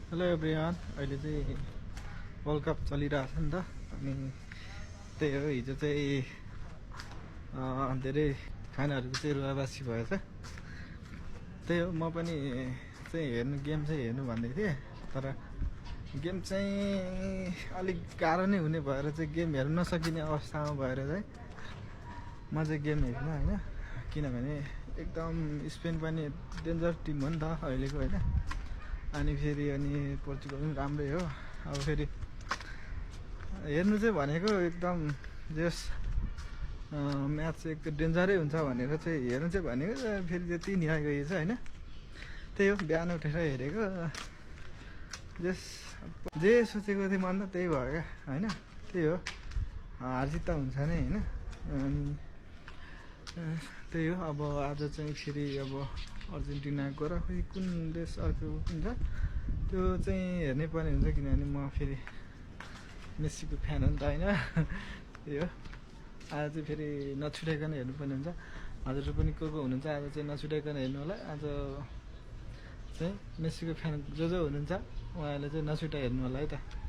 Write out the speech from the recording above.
Hello everyone. अहिले चाहिँ world cup चलिरहेछ नि त। अनि त्यही हो, हिजो चाहिँ धेरै खानाहरूको चाहिँ रुवाबासी भएछ। त्यही हो, म पनि चाहिँ गेम चाहिँ हेर्नु भन्दै थिएँ, तर गेम चाहिँ अलिक गाह्रो नै हुने भएर चाहिँ गेम हेर्न नसकिने अवस्थामा भएर चाहिँ म चाहिँ गेम हेर्न होइन। किनभने एकदम स्पेन पनि डेन्जर टिम हो नि त अहिलेको होइन। अनि पोर्चुगल पनि राम्रै हो। अब फेरि हेर्नु चाहिँ भनेको एकदम जस म्याच चाहिँ एकदम डेन्जरै हुन्छ भनेर चाहिँ हेर्नु चाहिँ भनेको, फेरि त्यति नि आइगएछ होइन। त्यही हो, बिहान उठेर हेरेको, जे सोचेको थिएँ मन त त्यही भयो क्या होइन। त्यही हो, हारजित त हुन्छ नै होइन। त्यही हो, अब आज चाहिँ फेरि अब अर्जेन्टिना गएर खोइ कुन देश अर्को हुन्छ त्यो चाहिँ हेर्नै पर्ने हुन्छ, किनभने म फेरि मेस्सीको फ्यान हो नि त होइन। त्यही हो, आज चाहिँ फेरि नछुटाइकन हेर्नुपर्ने हुन्छ। हजुरहरू पनि को हुनुहुन्छ आज चाहिँ नछुटाइकन हेर्नु होला। आज चाहिँ मेस्सीको फ्यान जो हुनुहुन्छ उहाँहरूले चाहिँ नछुटाइ हेर्नु होला है त।